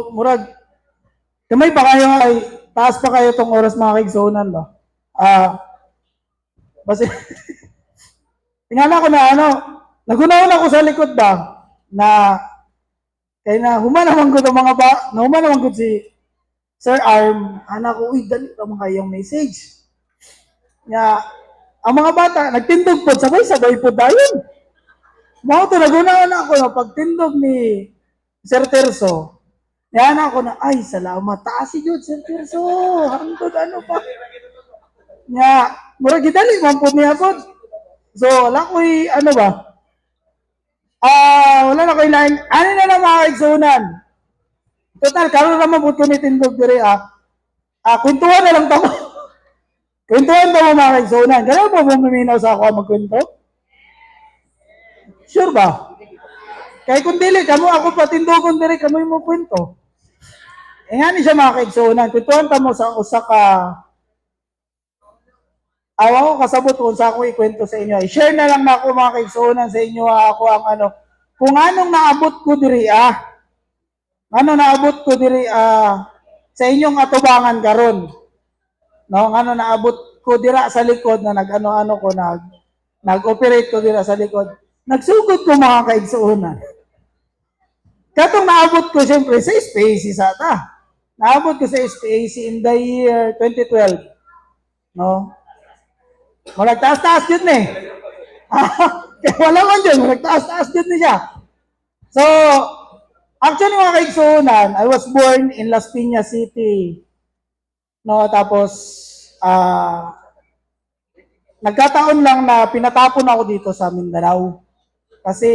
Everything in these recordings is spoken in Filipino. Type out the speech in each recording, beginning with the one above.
Murag, kamay pa kayo ay, taas pa kayo tong oras mga kaigsunan ba? Basi, tingala ko na nagunaon ako sa likod ba, na, kaya na humanaman ko itong mga ba, na humanaman ko si Sir Arm, anak ko, uy, dali ka mga yung message. Nga, ang mga bata, nagtindog po, sabay-sabay po dayon. Mga ito, nagunaon ako na pagtindog ni Sir Terso. Yan ako na, ay, salamat. Taas si Jude, Sir Terso. Hangtod, ano pa. Nga, murag gidali, mampod niya po. So, wala ko'y, ano ba? Wala na ko'y lain. Ano na lang mga kaigsunan? Total, karoon naman po ni Tindog dire, kwentuhan na lang tamo. Kwentuhan tamo mga kaigsunan. Ganun po bumiminaw sa ako magkwento? Sure ba? Kaya kung dili, kamo ako patindogon dire, kamo yung mo kwento. Nga ni siya mga kaigsunan. Kwentuhan tamo sa usa ka awa ko kasabot kung sa ako ikwento sa inyo. I-share na lang na ako mga kaigsunan sa inyo ako ang kung anong naabot ko diri ano naabot ko diri sa inyong atubangan karon. No, ano naabot ko dira sa likod na nag-ano ko nag-operate ko dira sa likod. Nagsugod ko mga kaigsunan. Katong naabot ko siyempre sa SPAC sa ta. Naabot ko sa SPAC in the year 2012. No? Malagtaas-taas yun eh. Kaya wala man dyan, malagtaas-taas yun niya. So, actually mga kaigsunan, I was born in Las Piñas City. No, tapos, nagkataon lang na pinatapon ako dito sa Mindanao. Kasi,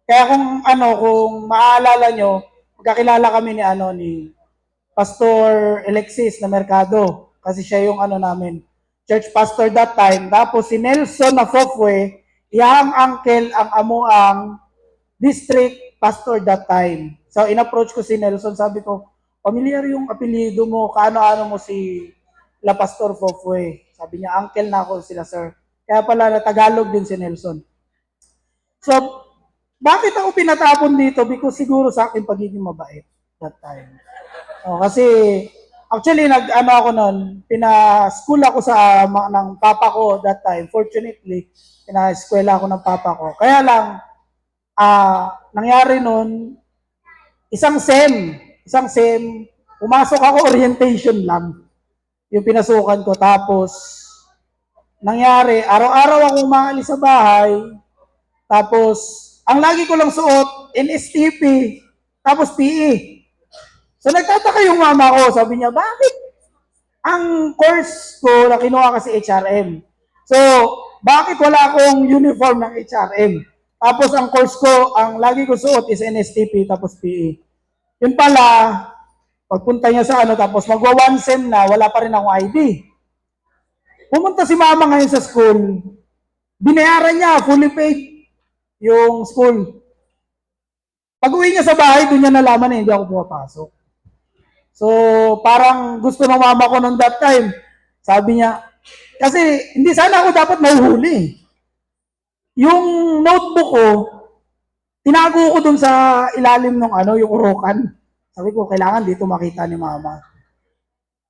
kaya kung maaalala nyo, magkakilala kami ni Pastor Alexis na Mercado. Kasi siya yung namin, church pastor that time. Tapos si Nelson na Fofwe, iyang uncle ang amuang district pastor that time. So in-approach ko si Nelson, sabi ko, familiar yung apelyido mo, kaano-ano mo si La Pastor Fofwe. Sabi niya, uncle na ako sila sir. Kaya pala na Tagalog din si Nelson. So, bakit ako pinatapon dito? Because siguro sa akin pagiging mabait that time. Kasi actually ako noon, pina-school ako sa ng papa ko that time. Fortunately, pina-eskwela ako ng papa ko. Kaya lang nangyari noon isang sem, pumasok ako orientation lang. Yung pinasukan ko tapos nangyari, araw-araw akong umaalis sa bahay. Tapos ang lagi ko lang suot NSTP, tapos PE. So nagtataka yung mama ko, sabi niya, bakit ang course ko na kinuha kasi HRM? So, bakit wala akong uniform ng HRM? Tapos ang course ko, ang lagi ko suot is NSTP tapos PE. Yun pala, pagpunta niya sa tapos magwa 1 sem na, wala pa rin akong ID. Pumunta si mama ngayon sa school, binayaran niya, fully paid yung school. Pag uwi niya sa bahay, doon niya nalaman na hindi ako pumapasok. So, parang gusto ng mama ko nung that time. Sabi niya, kasi hindi sana ako dapat mahuhuli. Yung notebook ko, tinago ko dun sa ilalim ng yung urukan. Sabi ko, kailangan dito makita ni mama.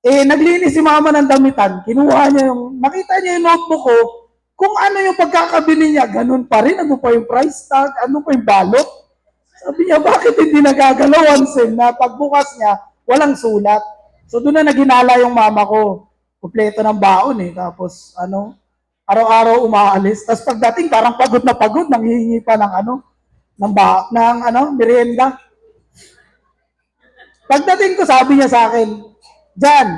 Naglinis si mama ng damitan. Kinuha niya nakita niya yung notebook ko, kung ano yung pagkakabili niya, ganun pa rin. Ano pa yung price tag, ano pa yung balot. Sabi niya, bakit hindi nagagalawan sin na pagbukas niya, walang sulat. So doon na naginala yung mama ko. Kompleto ng baon Tapos araw-araw umaalis. Tapos pagdating parang pagod na pagod, nanghihingi pa ng merienda. Pagdating ko, sabi niya sa akin, Jan,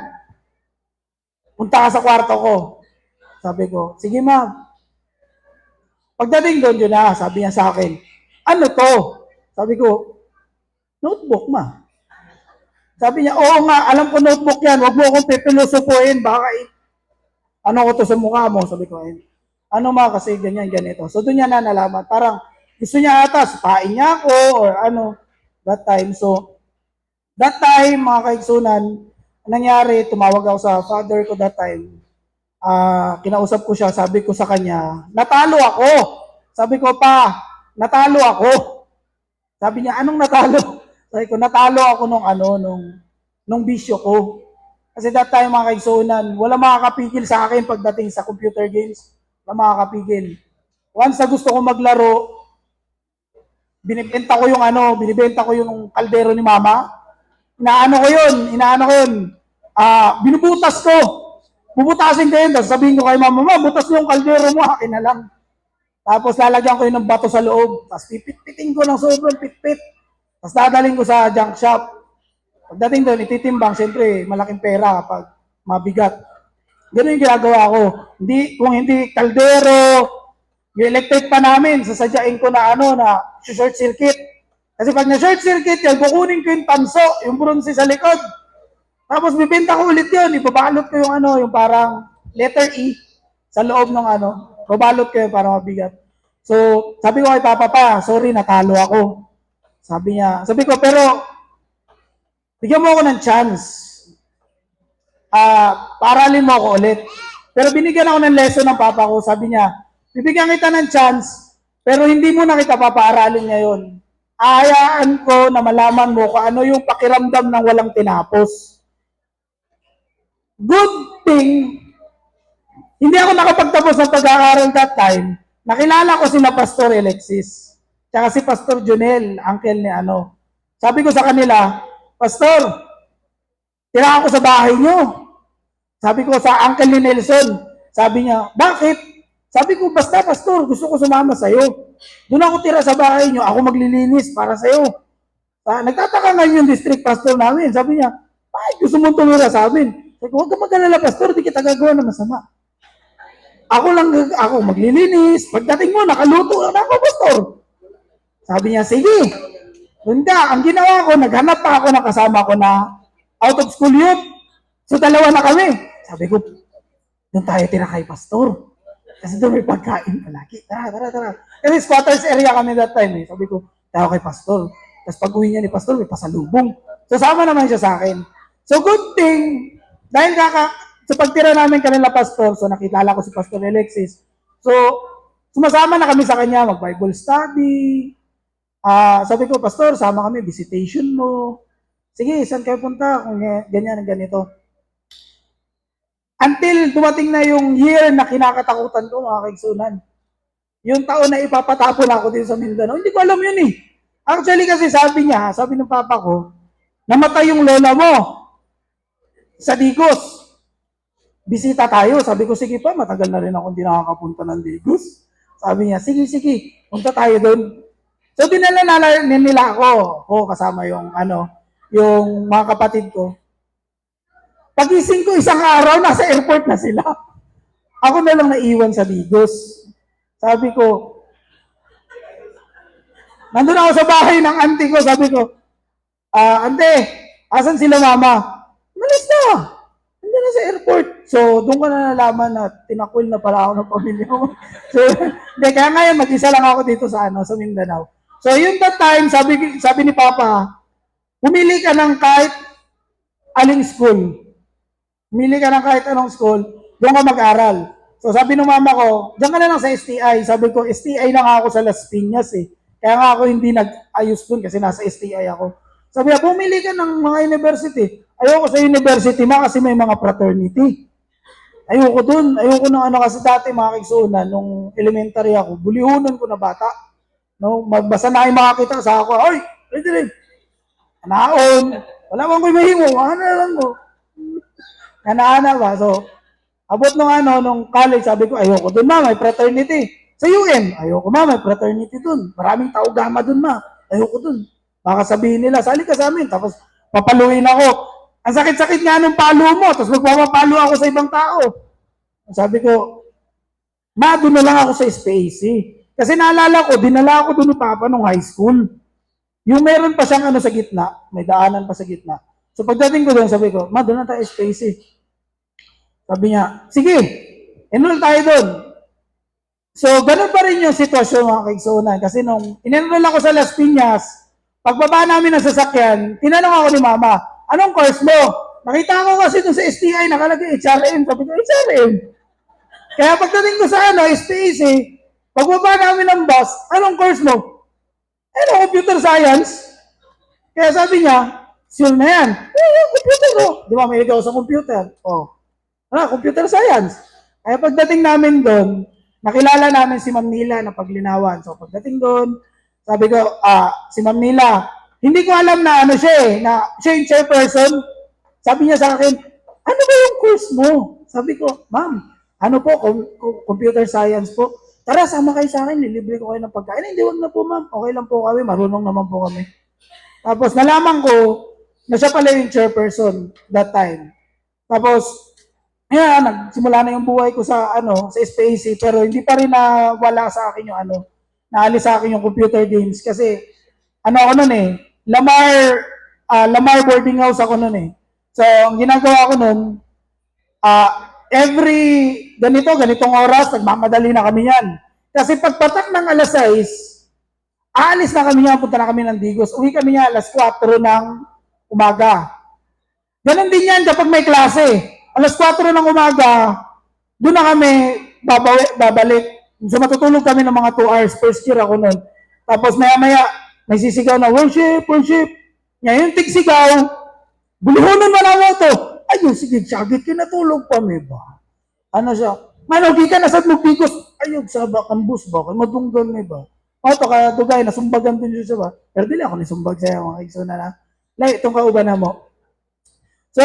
punta ka sa kwarto ko. Sabi ko, sige ma'am. Pagdating doon yun sabi niya sa akin, ano to? Sabi ko, notebook ma. Sabi niya, oo nga, alam ko notebook yan, wag mo akong pipilosopuin, baka ano ko to sa mukha mo. Sabi ko, ano ma, kasi ganyan, ganito. So doon niya na nalaman, parang gusto niya ata, supain niya ako, or that time. So, that time, mga kaigsunan, nangyari, tumawag ako sa father ko that time. Kinausap ko siya, sabi ko sa kanya, natalo ako. Sabi ko pa, natalo ako. Sabi niya, anong natalo? Sabi ko, natalo ako nung bisyo ko. Kasi that time mga kaigsunan, wala makakapigil sa akin pagdating sa computer games. Wala makakapigil. Once na gusto ko maglaro, binibenta ko yung kaldero ni mama. Inaano ko yun. Binubutas ko. Bubutasin ko yun, tapos sabihin ko kay mama, butas yung kaldero mo, akin na lang. Tapos lalagyan ko yun ng bato sa loob, tapos pipit-piting ko ng sobrang pitpit. Tapos dadaling ko sa junk shop. Pagdating doon, ititimbang, siyempre, malaking pera pag mabigat. Ganun yung ginagawa ko. Kung hindi kaldero, yung electric pa namin, sasadyain ko na short circuit. Kasi pag na-short circuit yan, kukunin ko yung tanso, yung bronze sa likod. Tapos bibenta ko ulit yun, ibabalot ko yung parang letter E sa loob ng babalot ko yun para mabigat. So, sabi ko kay Papa pa, sorry, natalo ako. Sabi ko, pero, bigyan mo ako ng chance. Paaralin mo ako ulit. Pero binigyan ako ng lesson ng Papa ko, sabi niya, bibigyan kita ng chance, pero hindi mo na kita papaaralin ngayon. Ahayaan ko na malaman mo kung ano yung pakiramdam ng walang tinapos. Good thing, hindi ako nakapagtapos ng pag-aaral that time. Nakilala ko sila Pastor Alexis, tsaka si Pastor Junel, uncle ni Sabi ko sa kanila, Pastor, tira ako sa bahay nyo. Sabi ko sa uncle ni Nelson, sabi niya, bakit? Sabi ko, basta Pastor, gusto ko sumama sa'yo. Doon ako tira sa bahay nyo, ako maglilinis para sa'yo. Nagtataka ngayon yung district pastor namin. Sabi niya, bakit gusto mong tumira sa amin? Sabi ko, huwag ka mag-alala, Pastor, di kita gagawa na masama. Ako maglilinis. Pagdating mo, nakaluto na ako, Pastor. Sabi niya, sige. Ang ginawa ko, naghanap pa ako ng kasama ko na out of school youth. So, dalawa na kami. Sabi ko, doon tayo tira kay Pastor. Kasi doon may pagkain palagi. Tara. Kasi squatters area kami that time eh. Sabi ko, tayo kay Pastor. Tapos pag uwi niya ni Pastor, may pasalubong. So, sama naman siya sa akin. So, good thing, dahil sa pagtira namin kanila Pastor, so nakilala ko si Pastor Alexis. So, sumasama na kami sa kanya, mag-Bible study. Sabi ko, Pastor, sama kami, visitation mo. Sige, saan kayo punta? Kung ganyan, ganito. Until dumating na yung year na kinakatakutan ko, mga kaigsunan. Yung taon na ipapatapon ako dito sa Mindanao. Hindi ko alam yun eh. Actually kasi sabi ng papa ko, namatay yung lola mo sa Digos. Bisita tayo. Sabi ko, sige pa, matagal na rin ako hindi nakakapunta ng Digos. Sabi niya, sige, punta tayo doon. So, dinala nila ako kasama yung mga kapatid ko. Pagising ko isang araw, nasa airport na sila. Ako na lang naiwan sa Digos. Sabi ko, nandun ako sa bahay ng auntie ko, sabi ko, ante, asan sila mama? Malis na. Nandun na sa airport. So, doon ko na nalaman na tinakwil na pala ako ng pamilya ko. So, kaya ngayon, mag-isa lang ako dito sa Mindanao. So, yun that time, sabi ni Papa, pumili ka ng kahit aling school. Pumili ka ng kahit anong school, doon ka mag-aral. So, sabi ng mama ko, diyan ka na lang sa STI. Sabi ko, STI na nga ako sa Las Piñas eh. Kaya nga ako hindi nag-ayos dun kasi nasa STI ako. Sabi niya, pumili ka ng mga university. Ayoko sa university kasi may mga fraternity. Ayoko dun. Ayoko ng kasi dati mga kaigsunan, nung elementary ako, bulihunan ko na bata. No, magbasa na yung makakita sa ako, oy, ready. Anaon. Wala bang ko'y mahimo. Lang mo. Ana ba? So, abot nung college, sabi ko, ayoko dun may fraternity. Sa UM, ayoko may fraternity dun. Maraming tao gama dun ayoko dun. Baka sabihin nila, sali ka sa amin, tapos papaluin ako. Ang sakit-sakit nga nung palo mo, tapos magpapalo ako sa ibang tao. Sabi ko, doon na lang ako sa SPAC. Kasi naalala ko, dinala ako doon ni Papa nung high school. Yung meron pa siyang sa gitna, may daanan pa sa gitna. So pagdating ko doon, sabi ko, doon na tayo SPAC. Sabi niya, sige, enroll tayo doon. So, ganun pa rin yung sitwasyon mga kaigsunan. Kasi nung in-enroll ako sa Las Piñas, pagbaba namin ng sasakyan, tinanong ako ni Mama, anong course mo? Nakita ko kasi doon sa STI, nakalagay HRM. Sabi ko, HRM. Kaya pagdating ko sa SPAC, pagbaba namin ng bus, anong course mo? Computer science. Kaya sabi niya, sure na yan. Computer ko. Di ba, may ako sa computer. Computer science. Kaya pagdating namin doon, nakilala namin si Ma'am Nila na paglinawan. So pagdating doon, sabi ko, si Ma'am Nila, hindi ko alam na ano siya na siya yung chairperson. Sabi niya sa akin, ano ba yung course mo? Sabi ko, ma'am, ano po, computer science po. Tara, sama kayo sa akin, nilibre ko kayo ng pagkain. Hindi, wag na po ma'am, okay lang po kami, marunong naman po kami. Tapos nalaman ko na siya pala yung chairperson that time. Tapos, nagsimula na yung buhay ko sa sa SPAC, pero hindi pa rin na wala sa akin yung naalis sa akin yung computer games kasi ako nun Lamar boarding house ako nun eh. So, ang ginagawa ko nun, every ganitong oras, nagmamadali na kami yan. Kasi pagpatak ng alas 6, aalis na kami yan, punta na kami ng Digos. Uwi kami niya alas 4 ng umaga. Ganon din yan kapag may klase. Alas 4 ng umaga, doon na kami babalik. So matutulog kami ng mga 2 hours. First year ako nun. Tapos maya-maya, may sisigaw na worship, worship. Ngayon tigsigaw, buluhunan mo na mo to. Ayun, sige, sagit ka natulog pa, may ba? Ano siya? Manogi ka na sa magpikos. Ayun, saba, kambus ba? Kaya madunggan, may ba? To kaya dugay, nasumbagan din siya ba? Pero dili ako nisumbag sa'yo, mga kaigsunan na. Lai, itong kauban na mo. So,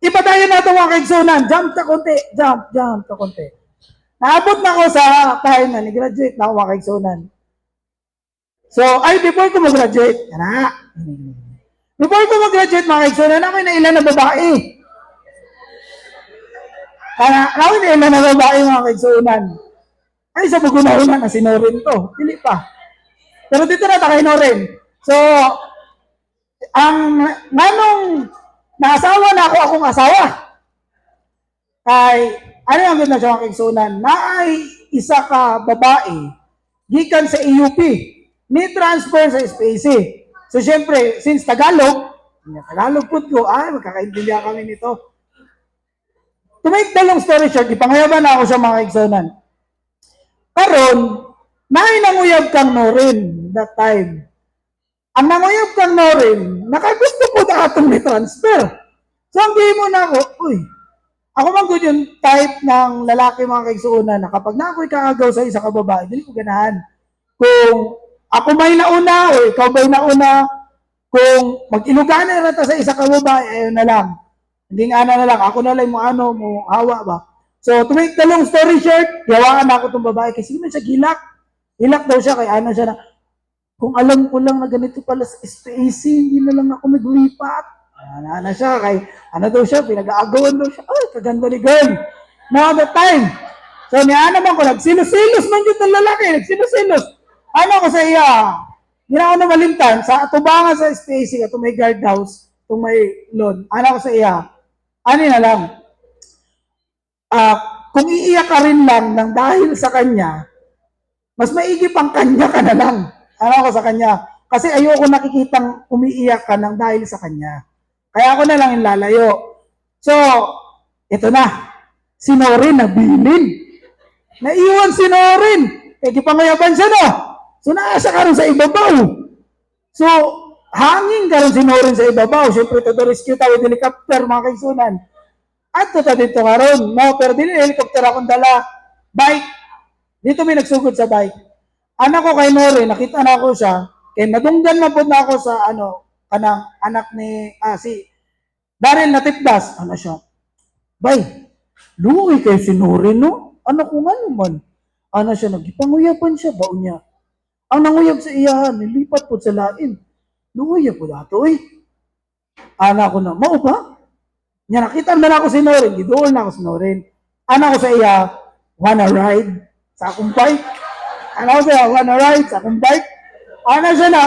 iba tayo na ito mga kaigsunan. Jump ta konti. Jump ta konti. Naabot na ako sa time na ni-graduate na ako mga kaigsunan. So, before ko mag-graduate, before ko mag-graduate mga kaigsunan, ako na ilan na babae. Ako na ilan na babae mga kaigsunan. Ay, sa bugunahunan na sinorin to. Dili pa. Pero dito na takay norin. So, nanong naasawa na akong asawa. Kay, ano yung ganda siya mga kaigsunan? Naay isa ka babae, gikan sa EUP, ni transfer sa SPAC. So, syempre, since Tagalog po ko, magkakaintindihan kami nito. To make the long story short, ipangayaban na ako sa mga kaigsunan. Karon, naay nanguyab kang norin that time. Ang nanguyab kang norin, nakagusto po na atong may transfer. So, ang mo na ako, ako man good yung type ng lalaki mga kaigsuunan na kapag na ako'y kaagaw sa isa ka babae, dili ko ganahan. Kung ako may nauna o ikaw may nauna, kung mag-ilugana na sa isa ka babae, ayun na lang. Hindi nga na lang, ako na lang mo hawa ba. So, to make the long story short, gawaan ako itong babae kasi hindi siya gilak. Hilak daw siya, kaya ano siya na, kung alam ko lang na ganito pala sa SPAC, hindi na lang ako maglipat. Ano siya, kay, daw siya, pinag-aagawan daw siya. Ay, kaganda ni girl. Now that time. So, niya naman ko, nagsilos-silos man yun ng lalaki, nagsilos-silos. Ano ko sa iya, hindi na ako na malimtan, sa atubangan sa SPAC, itong may guardhouse, itong may lawn, ano ko sa iya, na lang, kung iiyak ka rin lang ng dahil sa kanya, mas maigi pang kanya ka na lang. Ano ko sa kanya? Kasi ayoko nakikitang umiiyak ka ng dahil sa kanya. Kaya ako na lang yung lalayo. So, ito na. Si Norin nabilin. Naiwan si Norin. Kipangayaban siya no. So, naasa ka rin sa ibabaw. So, hangin ka rin si Norin sa ibabaw. Siyempre, to the rescue tayo with helicopter, mga kaisunan. At ito dito ka ron. No, pero din helicopter akong dala. Bike. Dito may nagsugod sa bike. Anak ko kay Nore, nakita na ako siya. Kaya nadunggan na po na ako sa kanang anak ni, si Daryl Natipdas. Ano siya? Bay, luwi kayo si Nore, no? Anak ko nga naman. Ano siya, nagipanguyapan siya, baon niya. Ang nanguyab sa iyahan, nilipat po sa lain. Luwi po dato, eh. Anak ko na, mao ba? Nya nakita na ako si Norin, gidoon na ako si Norin. Anak ko sa iya, wanna ride sa akong bike? Anak ko sa iya, wanna ride sa akong bike? Ano siya na,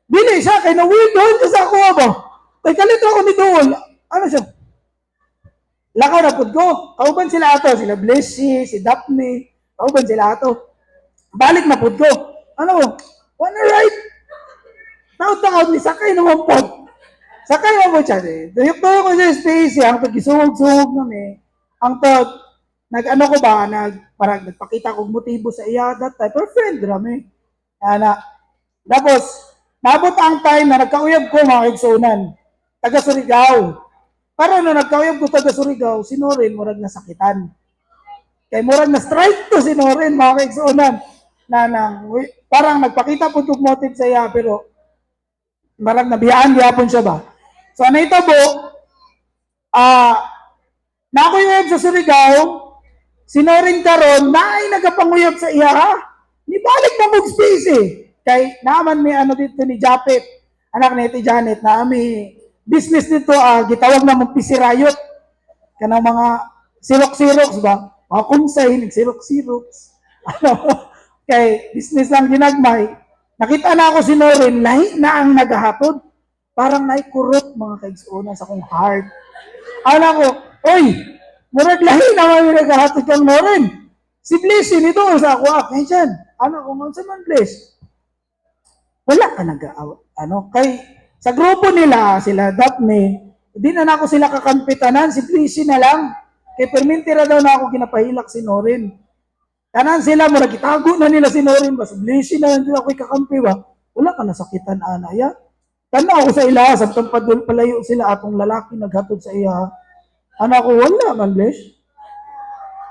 dili siya, kay na-weird doon ka sa ako ba? Kay kalito ako ni Doon. Ano siya? Lakaw na pud ko. Kauban sila ato, sila Blessy, si Daphne. Kauban sila ato. Balik na pud ko. Ano? Wanna ride? Taot-taot ni sakay naman po. Sakay mo po siya. Dayok-dayok ko sa space, ang pag-isuhog-suhog namin. Ang tot, nag-ano ko ba, parang nagpakita kong motibo sa iya that time. Pero friend, rami. Tapos, nabot ang time na nagkauyab ko mga kaigsunan, taga Surigao. Para no nagkauyab ko taga Surigao, si Norin murag nasakitan. Kay murag na strike to si Norin mga kaigsunan. Parang nagpakita po itong motive sa iya, pero marang nabiyaan gyapon siya ba. So ano ito po, nakuyab sa Surigao, sinorin karon na ay nagapanguyab sa iya, nibalik na mong space eh. Kay naman may ano dito ni Japet, anak ni Ate Janet, na may business dito, gitawag na mong pisirayot. Kanang mga sirok-siroks ba? Mga kunsay, nagsirok-siroks. Ano, kay business lang ginagmay. Nakita na ako si Norin, lahi na ang naghahatod. Parang naikurot mga kaigsunan sa akong heart. Alam ko, oy, murag lahi naman yung naghahatod kang Norin. Si Bliss, ito sa ako, kaya dyan. Ano ko, man sa man Bliss? Wala ka kay sa grupo nila, sila Daphne, di na ako sila kakampitanan, si Bliss na lang. Kay permintira daw na ako ginapahilak si Norin. Tanan sila, murag itago na nila si Norin ba? Si Bliss na lang din ako kakampi ba? Wala ka nasakitan, anaya. Tanaw ako sa ila, sabtang palayo sila atong lalaki naghatod sa iya. Anak ko, wala man, Bliss.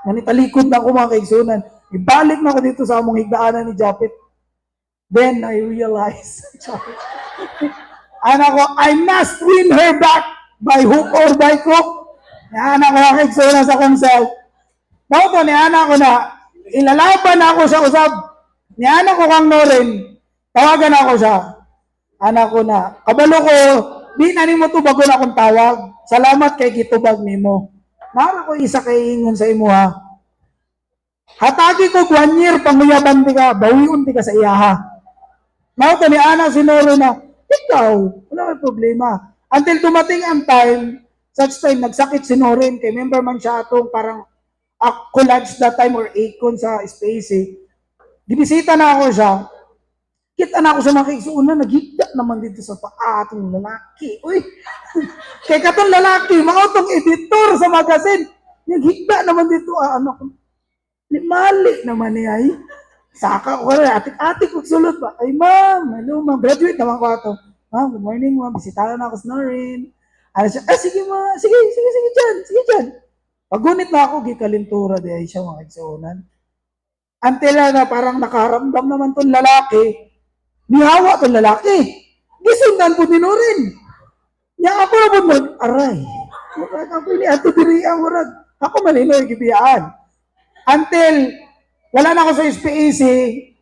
Nanitalikod na ako mga kaigsunan. Ibalik na ako dito sa among higdaanan ni Japet. Then I realized, anak ko, I must win her back by hook or by crook. Anak ko, mga kaigsunan sa kong self. Bauto ni anak ko na, ilalaban ako sa usab. Ni anak ko kang Norin, tawagan ako siya. Anak ko na, kabalo ko, di na ni mo tubagon akong tawag. Salamat kay gitubag nimo. Nara ko isa kay ingon sa imo ha. Hatagi ko 1 year panguyaban ti ka, bawiun ti ka sa iya ha. Mao to ni ana si Noro na, ikaw, wala may problema. Until dumating ang time, such time nagsakit si Norin, kay member man siya atong parang collage that time or Akon sa space eh. Dibisita na ako siya. Kita na ako sa mga kaigsuunan, naghigda naman dito sa paa atong lalaki. Uy, kay katong lalaki, mga itong editor sa magazine, naghigda naman dito, ano ko, mali naman niya ay. Saka ko rin, atik-atik ko sulot ba? Ay ma'am, hello ma'am, graduate naman ko ato. Ma'am, good morning ma'am, bisitahan na ako sa Norin. Ano siya, sige ma'am, sige dyan. Pagunit na ako, gikalintura di ay siya mga kaigsuunan. Until na parang nakaramdam naman tong lalaki, nihawa tong lalaki. Gisundan po ni Norin. Nya ako na po aray. Murag ako ni ato diri ang murag. Ako malinoy gibiyaan. Until wala na ako sa SPAC,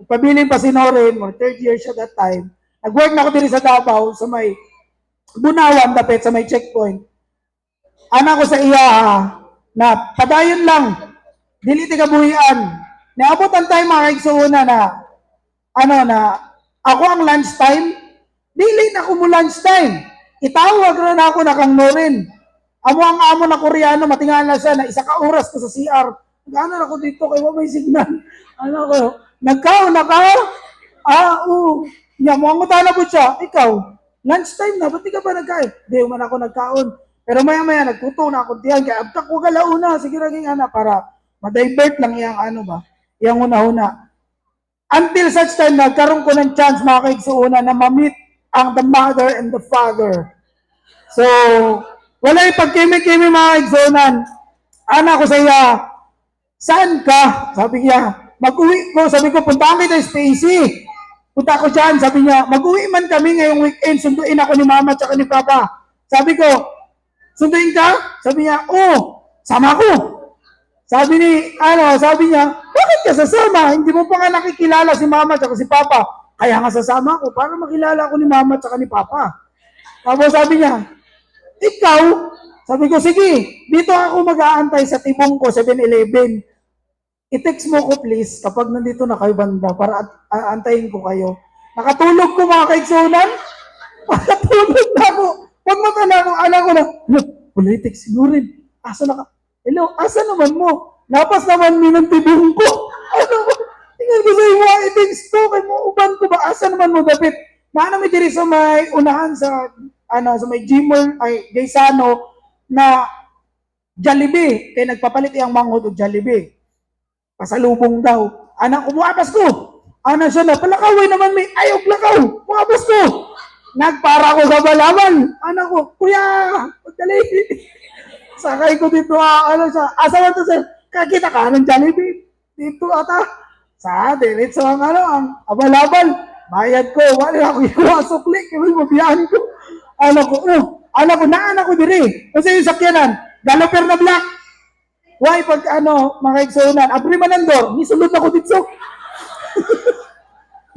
pabilin pa si Norin, mga 3rd year siya that time. Nag-work na ako diri sa Davao, sa may Bunawan, dapit sa may checkpoint. Anak ko sa iya, na padayon lang, dili ti kabuhian. Naabot ang time mga kaigsuuna na, ako ang lunchtime, dili na ako mo lunchtime. Itawag na ako na kang Norin. Ang amo na Koreano, matingala siya na isa ka oras ko sa CR. Gano'n ako dito kay may signal. Ano ko, nagkaon na ka? Oo. Nya, mo na po siya. Ikaw, lunchtime na, ba't di ka ba nagkain? Di man ako nagkaon. Pero maya-maya, nagtuto na ako diyan. Kaya abtak ko galauna, sige naging para ma-divert lang iyang iyang una-una. Until such time, nagkaroon ko ng chance mga kaigsuuna na ma-meet ang the mother and the father. So, wala ipagkimi-kimi mga kaigsuunan. Anak ko sa iya, saan ka? Sabi niya, mag-uwi ko. Sabi ko, puntaan kita Stacy. Punta ko dyan. Sabi niya, mag-uwi man kami ngayong weekend. Sunduin ako ni mama at ni papa. Sabi ko, sunduin ka? Sabi niya, sama ko. Sabi niya, bakit ka sasama? Hindi mo pa nga nakikilala si mama at si papa. Kaya nga sasama ko para makilala ko ni mama at ni papa. Tapos sabi niya, ikaw? Sabi ko, sige, dito ako mag-aantay sa timong ko, 7-Eleven. I-text mo ko please kapag nandito na kayo banda para antayin ko kayo. Nakatulog ko mga kaigsunan. Nakatulog na ako. Pag mata na ako, alam ko na, look, politics sigurin. Asa na ka? Hello, asa naman mo? Napas naman mi ng tibong ko. Ano ba? Tingnan ko sa iyo, i-text ko. Kay mo, uban ko ba? Asa naman mo, David? Naanami diri sa may unahan sa may Gmall, Gaysano, na Jollibee. Kaya nagpapalit iyang manghod o Jollibee. Pasalubong daw. Anak, umuapas ko. Ano siya na, palakaway naman may ayok lakaw. Mga basto. Nagpara ko sa balaman. Anak ko, kuya, pagdali. Sakay ko dito, ano siya, asa man to sir? Kakita ka ng Jollibee. Dito ata. Sa diretso ang ano, ang abal-abal. Bayad ko, wala ako iwasok lik. Ibig mabiyahan ko. Ano ko, ano ko, naan ako diri. Kasi yung sakyanan, galoper na black. Why, pag ano, mga igsunan, abri manandor, nisulod ako dito.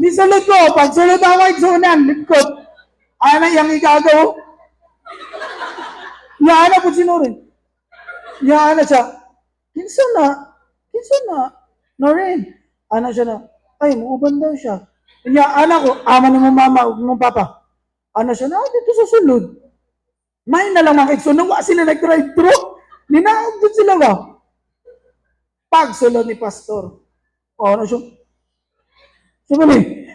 Nisulod ko, pag sulod ako igsunan, likod. Ano yung igagaw? Yaana po sinurin. Yaana siya. Kinsa na, Norin. Ano siya na, ay, muuban daw siya. Yaana ko, ama ni mo mama, mo papa. Ano siya na, dito sa sulod. May na lang mga igsunan, wa sila nag-drive-thru. Ninaog din sila ba? Pag sulod ni pastor. O, ano siya? Sumali.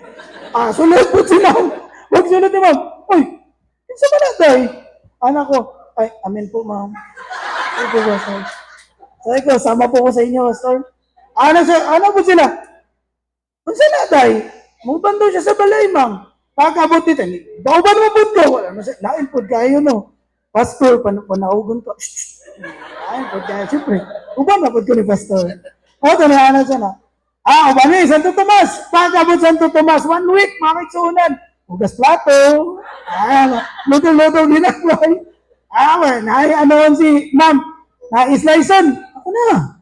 Sulod po sila. Huwag sulod ni ma'am. Ay, kinsa ba na day? Anak ko, ay, amen po ma'am. Ay po ba, sir? Sabi ko, sama po ko sa inyo, pastor. Ano po sila? Kung sila day, muban daw siya sa balay, ma'am. Pagkabot dito, bauban mo po ko. Wala na siya, lain po kayo, no. Pastor, panaugon ko. Lain po kayo, siyempre. Uban na po ko ni pastor. O, tanayanan siya na. Uban ni, Santo Tomas. Pagkabot Santo Tomas, 1 week, makiksunan. Ugas plato. Luto-luto ginagway. Ano si ma'am. Na-sliceon. Ako na.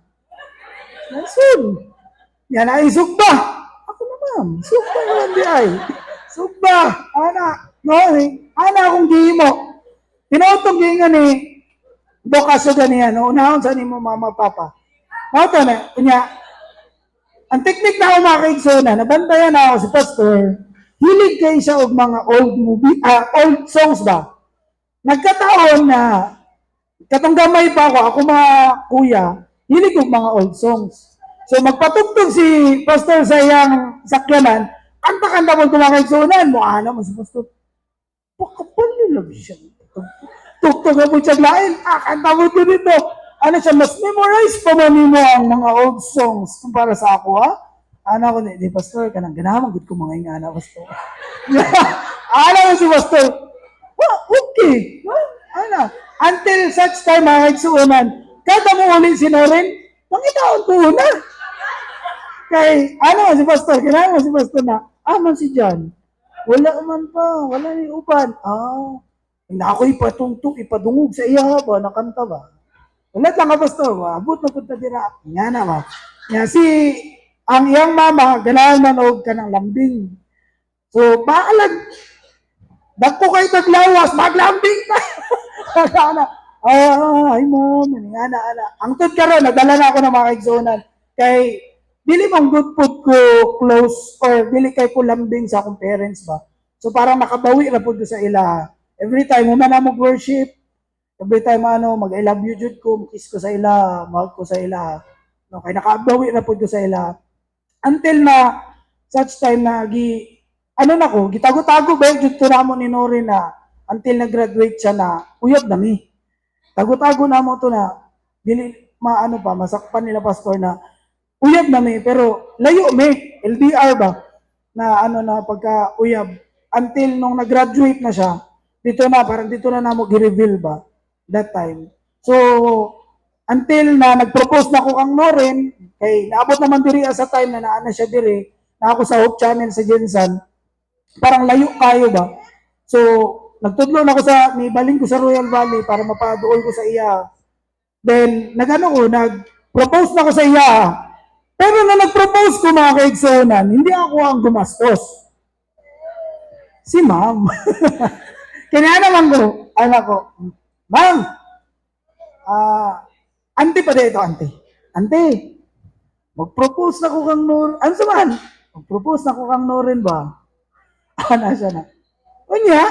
Sliceon. Yan ay sugba. Ako na ma'am. Sugba naman di ay. Sugba. No, akong gihimo. Tinutong gihinga ni Bokasyo ganiyan. Unahon sa ni mo mama papa. Mauto na. Kunya, ang teknik na ako makiksunan, nabantayan na ako si pastor, hilig kayo siya og mga old songs ba? Nagkataon na, katong gamay pa ako mga kuya, hilig og mga old songs. So magpatugtog si pastor sa iyang sakyanan, kanta-kanta mo kumakiksunan, mukha mo si pastor. Pakapalilag siya. Tugtog mo siya lain, kanta mo ito dito. Ano siya, mas memorize pa mo ang mga old songs kumpara sa ako, ha? Ano ko, di pastor, kanang ganaman, good ko mga ingana, pastor. Ano mo si pastor? Okay. Ano? Until such time, mga igsuunan, kada mo ulit sinorin, pangitaon ko na. Kay, ano si pastor, kailangan mo si pastor na, man si John. Wala man pa, wala ni upan. Hindi ako ipadungog sa iya ba, nakanta ba? Wala lang ka, pastor. Abot na punta dira. Nga na ba? Nga ang iyang mama, ganahan manog ka ng lambing. So, baalag. Dagpo kayo taglawas, maglambing ka. Ay, ma'am. Ana. Ang tod ka ron, nadala na ako ng mga igsonan. Kay, dili mong good food ko close or dili kay ko lambing sa akong parents ba. So, parang nakabawi na po sa ila. Every time, human na mag-worship, every time mag-I love you jud ko, kiss ko sa ila, mahal ko sa ila. No, kay nakabawi na pud ko sa ila. Until na such time na gitago-tago ba jud to namo ni Nori na until nag-graduate siya na uyab na mi. Tago-tago na mo to na dili masakpan nila pastor na uyab na mi pero layo mi, LDR ba na na pagka uyab until nung nag-graduate na siya, dito na namo gi-reveal ba that time. So, until na nag-propose na ko kang Noren, kay naabot naman diri sa time na naana siya diri, na ako sa Hope Channel sa Jensan, parang layo kayo ba? So, nagtudlo na ako nibaling ko sa Royal Valley para mapaduol ko sa iya. Then, nag-propose na ko sa iya. Pero na nag-propose ko mga kaigsonan, hindi ako ang gumastos. Si ma'am. Kaya naman ko, anak ko, ma'am, auntie pa dito, auntie. Auntie, mag-propose na ko kang Noren. Ano saman? Mag-propose na ko kang Noren ba? Ano siya na? Unya,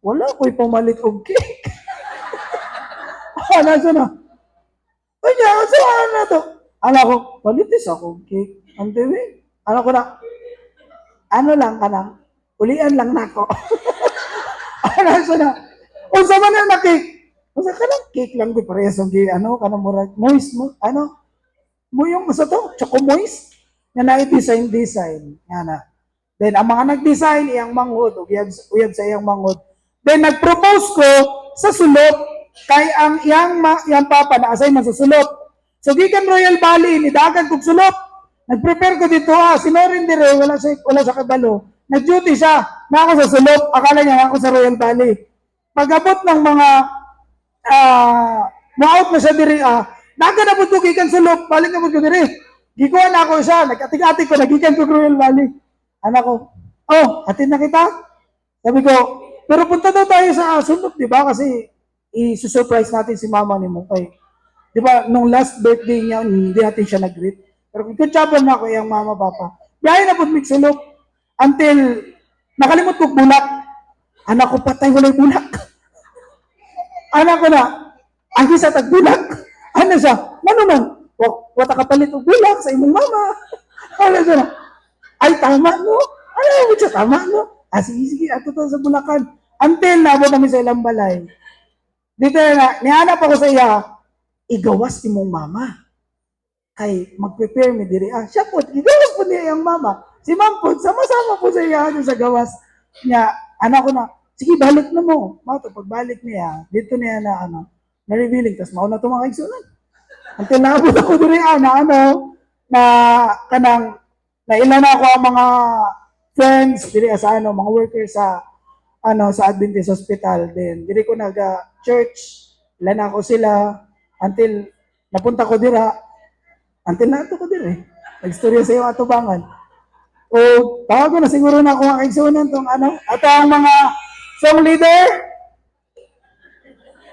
wala ko'y pamalit og cake. Ano siya na? Unya, ano na to? Anak ko, palitis ako cake. Auntie, ano ko na? Ano lang ka na? Ulian lang na ako. Ano siya na? Unsa man na cake? Unsa ka lang cake lang di parehas ang kanang murag moist mo mo yung sa to choco moist nga na-design. Nga na. Then, ang mga nag-design, iyang manghod, uyab sa iyang manghod. Then, nag-propose ko sa sulot, kay ang iyang papa na assign man sa sulot. So, gikan Royal Valley, nidagan kong sulot. Nag-prepare ko dito, sinorin dire, wala sa kabalo. Nag-duty siya, na ako sa sulot, akala niya ako sa Royal Valley. Pag-abot ng mga, ma-out na siya dire, dagan na po ito, gikan sulot, balik na po ko dire. Gikuha na ako siya, nag-atik-atik ko, nagikan ko Royal Valley. Anak ko, atin na kita? Sabi ko, pero punta daw tayo sa sunod, di ba? Kasi i-surprise natin si mama ni Mukay. Di ba, nung last birthday niya, hindi natin siya nag-greet. Pero kung kutsabon na ako yung mama, papa, biyahe na po mixulok until nakalimot ko bulak. Anak ko, patay, walay bulak. Anak ko na, ang isa tagbulak. Ano siya? Ano man? Wata kapalit og bulak sa imong mama. Ano siya na? Ay, tama, no? Ano mo siya, tama, no? Sige, ato to sa Bulacan. Until nabot namin sa ilang balay. Dito na, nihanap ako sa iya, igawas ni mong mama. Kay, mag-prepare mi diri. Siya po, igawas po niya yung mama. Si ma'am po, sama-sama po sa iya sa gawas niya. Anak ko na, sige, balik na mo. Mato, pagbalik niya, dito niya na, na-revealing. Tapos mauna ito mga kaigsunan. Until naabot ako diri, na kanang, nailan ako ang mga friends diri sa mga workers sa sa Adventist Hospital din. Diri ko church, ilan ako sila until napunta ko dira. Until nato ko diri. Nagstorya sa iyo atubangan. O tawago na siguro na ako ang kaigsunan tong ato ang mga song leader.